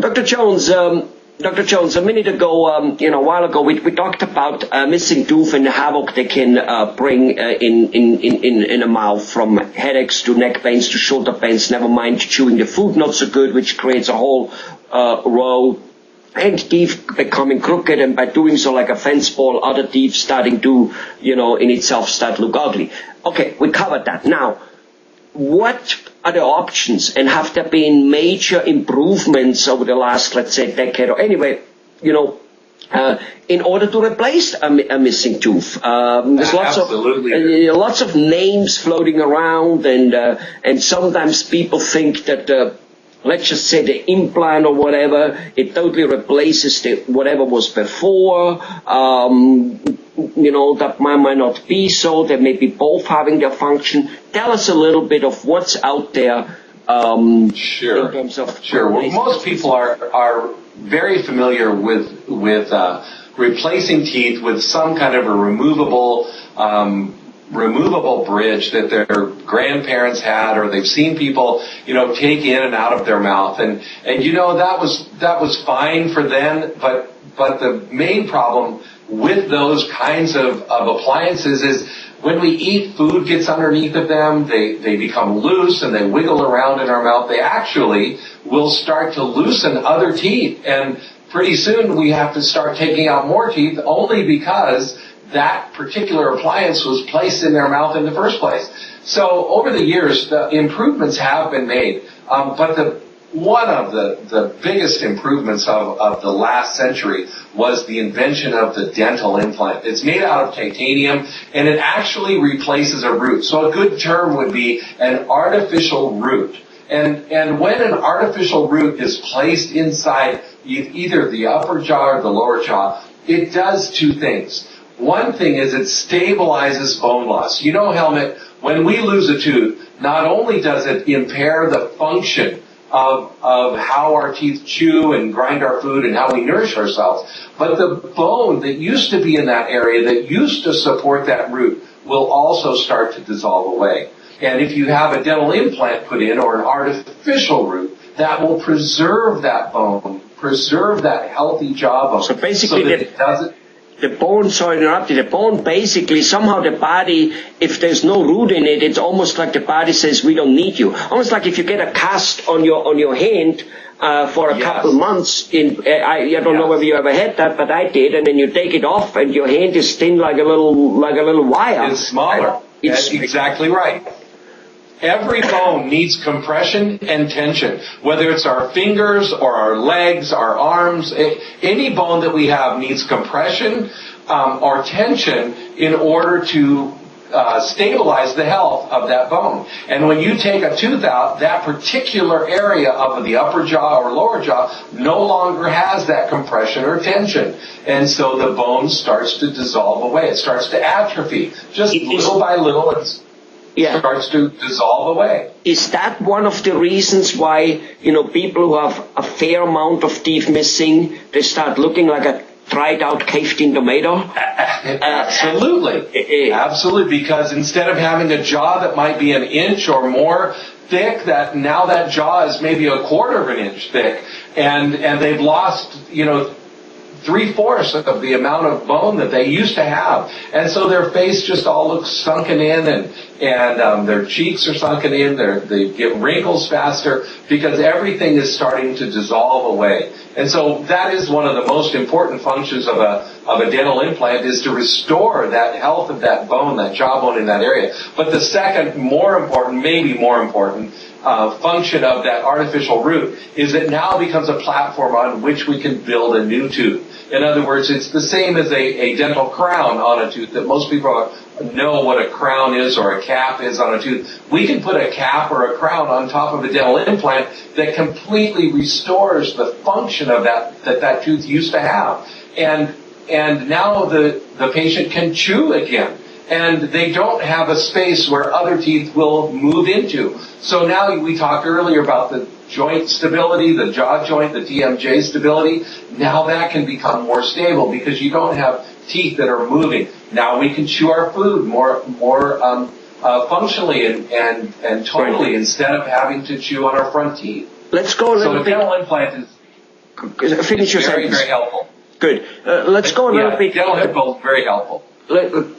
Dr. Jones, Dr. Jones, a minute ago, a while ago, we talked about missing tooth and the havoc they can bring in a mouth, from headaches to neck pains to shoulder pains, never mind chewing the food not so good, which creates a whole row, and teeth becoming crooked, and by doing so, like a fence ball, other teeth starting to, in itself start to look ugly. Okay, we covered that. Now, what are the options, and have there been major improvements over the last, let's say, decade, or anyway, in order to replace a missing tooth? There's lots of names floating around, and sometimes people think that let's just say the implant or whatever, it totally replaces whatever was before. That might not be so. They may be both having their function. Tell us a little bit of what's out there. Sure. In terms of Well, most people are very familiar with replacing teeth with some kind of a removable bridge that their grandparents had, or they've seen people, take in and out of their mouth, and that was fine for then, but the main problem with those kinds of appliances is when we eat, food gets underneath of them, they become loose and they wiggle around in our mouth. They actually will start to loosen other teeth, and pretty soon we have to start taking out more teeth only because that particular appliance was placed in their mouth in the first place. So over the years, the improvements have been made, but one of the biggest improvements of the last century was the invention of the dental implant. It's made out of titanium, and it actually replaces a root. So a good term would be an artificial root. And when an artificial root is placed inside either the upper jaw or the lower jaw, it does two things. One thing is it stabilizes bone loss. Helmut, when we lose a tooth, not only does it impair the function of how our teeth chew and grind our food and how we nourish ourselves, but the bone that used to be in that area, that used to support that root, will also start to dissolve away. And if you have a dental implant put in, or an artificial root, that will preserve that bone, preserve that healthy jaw bone. So basically, so that it doesn't. The bone, sorry to interrupt you, the bone basically, somehow the body, if there's no root in it, it's almost like the body says, we don't need you. Almost like if you get a cast on your hand for a couple months, I don't know whether you ever had that, but I did, and then you take it off and your hand is thin like a little wire. It's smaller. That's exactly right. Every bone needs compression and tension, whether it's our fingers or our legs, our arms. Any bone that we have needs compression or tension in order to stabilize the health of that bone. And when you take a tooth out, that particular area of the upper jaw or lower jaw no longer has that compression or tension. And so the bone starts to dissolve away. It starts to atrophy. Just little by little, starts to dissolve away. Is that one of the reasons why, people who have a fair amount of teeth missing, they start looking like a dried out caved-in tomato? Absolutely. Absolutely, because instead of having a jaw that might be an inch or more thick, that jaw is maybe a quarter of an inch thick, and they've lost, 3/4 of the amount of bone that they used to have. And so their face just all looks sunken in, and their cheeks are sunken in, they get wrinkles faster, because everything is starting to dissolve away. And so that is one of the most important functions of a dental implant, is to restore that health of that bone, that jawbone in that area. But the second, maybe more important, function of that artificial root is it now becomes a platform on which we can build a new tooth. In other words, it's the same as a dental crown on a tooth, that most people know what a crown is or a cap is on a tooth. We can put a cap or a crown on top of a dental implant that completely restores the function of that tooth used to have. And now the patient can chew again. And they don't have a space where other teeth will move into. So now we talked earlier about the joint stability, the jaw joint, the TMJ stability. Now that can become more stable because you don't have teeth that are moving. Now we can chew our food more functionally and totally, instead of having to chew on our front teeth. Let's go a little bit. So the dental implant is. Finish your Very, sentence. very helpful. Good. Let's go a little bit. Dental implants very helpful.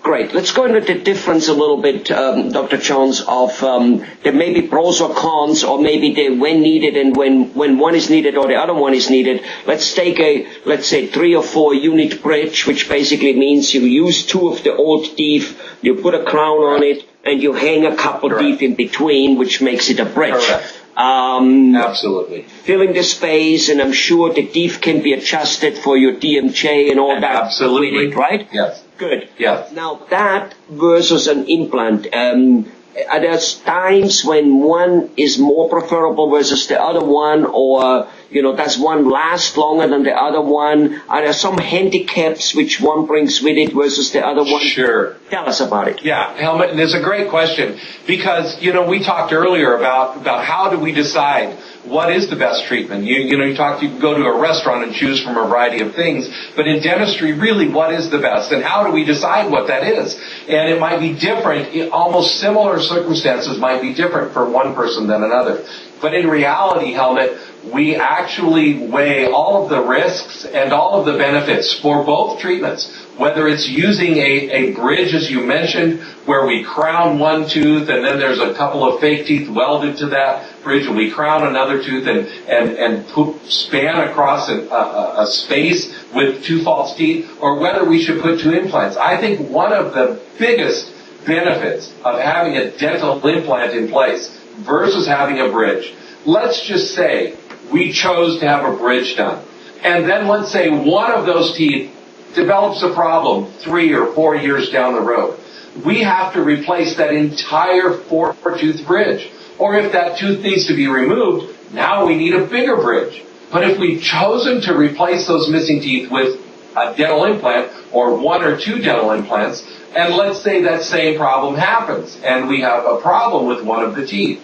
Great. Let's go into the difference a little bit, Dr. Jones, of there may be pros or cons, or maybe when needed and when one is needed or the other one is needed. Let's take let's say 3 or 4 unit bridge, which basically means you use 2 of the old teeth, you put a crown on it, and you hang a couple teeth in between, which makes it a bridge. Correct. Absolutely. Filling the space, and I'm sure the teeth can be adjusted for your DMJ and all that. Absolutely. Right? Yes. Good. Yes. Now that versus an implant, are there times when one is more preferable versus the other one, or does one last longer than the other one? Are there some handicaps which one brings with it versus the other one? Sure. Tell us about it. Yeah, Helmut, and it's a great question because, we talked earlier about how do we decide what is the best treatment. You can go to a restaurant and choose from a variety of things, but in dentistry, really, what is the best, and how do we decide what that is? And it might be different. Almost similar circumstances might be different for one person than another. But in reality, Helmut, we actually weigh all of the risks and all of the benefits for both treatments, whether it's using a bridge, as you mentioned, where we crown one tooth and then there's a couple of fake teeth welded to that bridge, and we crown another tooth and span across a space with 2 false teeth, or whether we should put 2 implants. I think one of the biggest benefits of having a dental implant in place versus having a bridge, let's just say we chose to have a bridge done, and then let's say one of those teeth develops a problem 3 or 4 years down the road. We have to replace that entire 4-tooth bridge. Or if that tooth needs to be removed, now we need a bigger bridge. But if we've chosen to replace those missing teeth with a dental implant or 1 or 2 dental implants, and let's say that same problem happens and we have a problem with one of the teeth,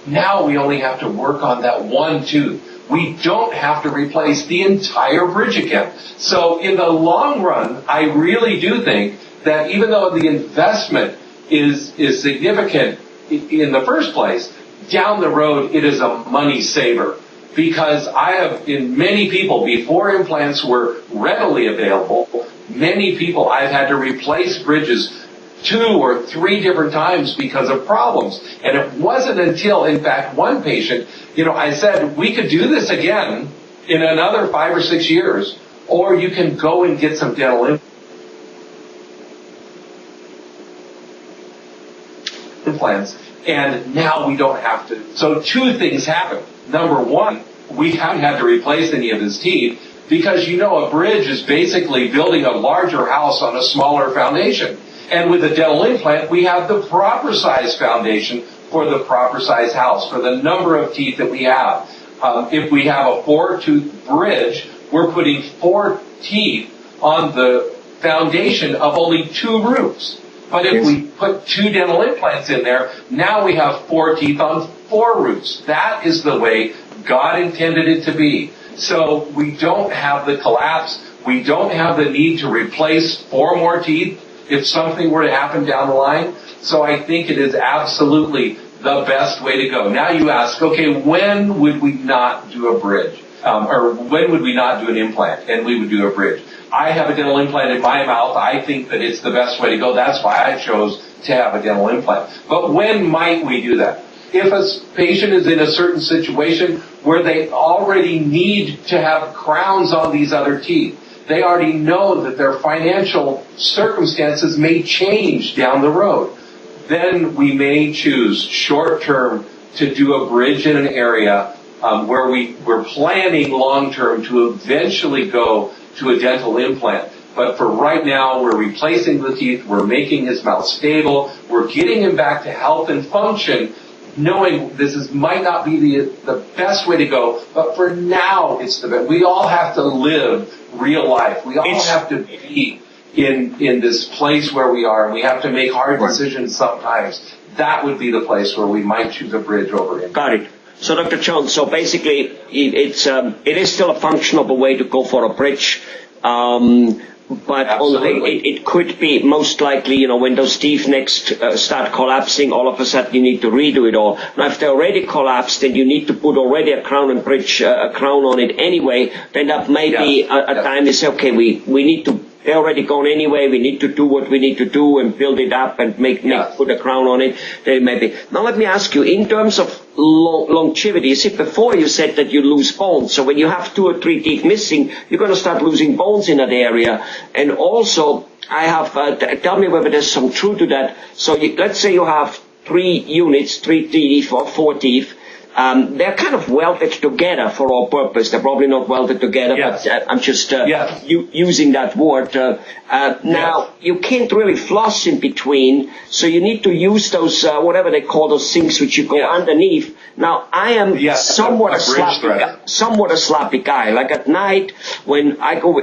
now we only have to work on that 1 tooth. We don't have to replace the entire bridge again. So in the long run, I really do think that even though the investment is significant in the first place, down the road it is a money saver. Because I have, in many people, before implants were readily available, many people I've had to replace bridges 2 or 3 different times because of problems. And it wasn't until, in fact, one patient, I said, we could do this again in another 5 or 6 years, or you can go and get some dental implants, and now we don't have to. So 2 things happen. Number 1, we haven't had to replace any of his teeth because, a bridge is basically building a larger house on a smaller foundation. And with a dental implant, we have the proper size foundation for the proper size house, for the number of teeth that we have. If we have a 4-tooth bridge, we're putting 4 teeth on the foundation of only 2 roots. But if we put 2 dental implants in there, now we have 4 teeth on 4 roots. That is the way God intended it to be. So we don't have the collapse. We don't have the need to replace 4 more teeth if something were to happen down the line. So I think it is absolutely the best way to go. Now you ask, okay, when would we not do a bridge? Or when would we not do an implant and we would do a bridge? I have a dental implant in my mouth. I think that it's the best way to go. That's why I chose to have a dental implant. But when might we do that? If a patient is in a certain situation where they already need to have crowns on these other teeth, they already know that their financial circumstances may change down the road, then we may choose short-term to do a bridge in an area where we're planning long-term to eventually go to a dental implant. But for right now, we're replacing the teeth, we're making his mouth stable, we're getting him back to health and function, knowing this might not be the best way to go, but for now it's the best. We all have to live real life. We all have to be in this place where we are, and we have to make hard decisions sometimes. That would be the place where we might choose a bridge over it. Got it. So Dr. Jones, so basically it is still a functional way to go for a bridge. But it could be most likely, when those teeth next start collapsing, all of a sudden you need to redo it all. Now, if they're already collapsed, then you need to put already a crown and bridge, a crown on it anyway. Then that may be a time you say, okay, we need to. They're already gone anyway. We need to do what we need to do and build it up and put a crown on it. Then maybe. Now let me ask you, in terms of longevity, you see, before you said that you lose bones. So when you have 2 or 3 teeth missing, you're going to start losing bones in that area. And also, I have, tell me whether there's some truth to that. So let's say you have 3 units, 3 teeth or 4 teeth. They're kind of welded together for all purpose. They're probably not welded together, but I'm just using that word. Now, you can't really floss in between, so you need to use those, whatever they call those things which you go underneath. Now, I am somewhat a sloppy guy. Like at night, when I go,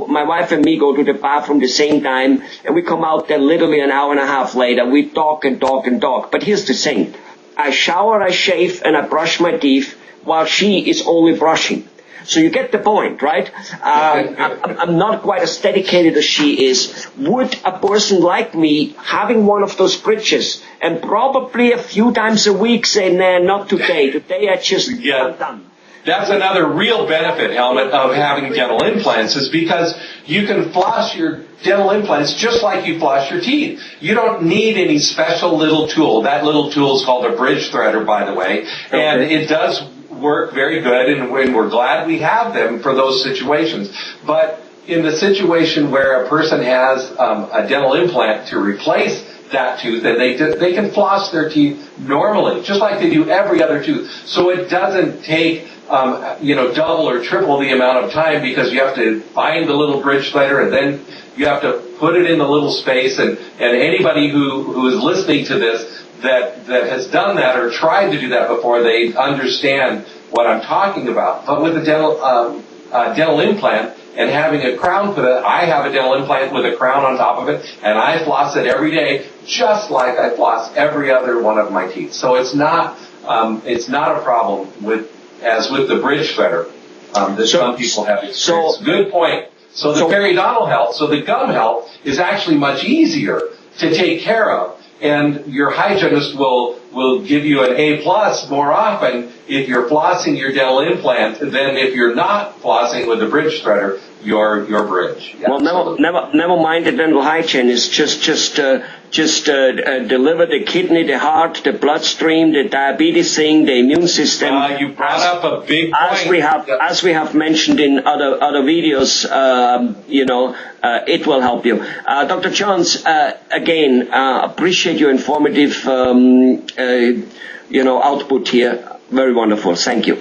my wife and me go to the bathroom the same time, and we come out there literally an hour and a half later. We talk and talk and talk. But here's the thing. I shower, I shave, and I brush my teeth while she is only brushing. So you get the point, right? I'm not quite as dedicated as she is. Would a person like me, having one of those bridges, and probably a few times a week say, nah, not today. Today I'm done. That's another real benefit, Helmut, of having dental implants is because you can floss your dental implants just like you floss your teeth. You don't need any special little tool. That little tool is called a bridge threader, by the way, and it does work very good, and we're glad we have them for those situations. But in the situation where a person has a dental implant to replace that tooth, and they can floss their teeth normally, just like they do every other tooth. So it doesn't take double or triple the amount of time because you have to find the little bridge threader and then you have to put it in the little space. And anybody who is listening to this that has done that or tried to do that before, they understand what I'm talking about. But with a dental implant and having a crown put in, I have a dental implant with a crown on top of it, and I floss it every day just like I floss every other one of my teeth. So it's not a problem as with the bridge threader that some people have experienced. Good point. So the periodontal health, so the gum health is actually much easier to take care of, and your hygienist will give you an A+ more often if you're flossing your dental implant than if you're not flossing with the bridge threader your bridge. Yeah, well, never mind the dental hygienist. Just deliver the kidney, the heart, the bloodstream, the diabetes thing, the immune system. You brought up a big point. As we have mentioned in other videos, it will help you. Dr. Jones, again, appreciate your informative, output here. Very wonderful. Thank you.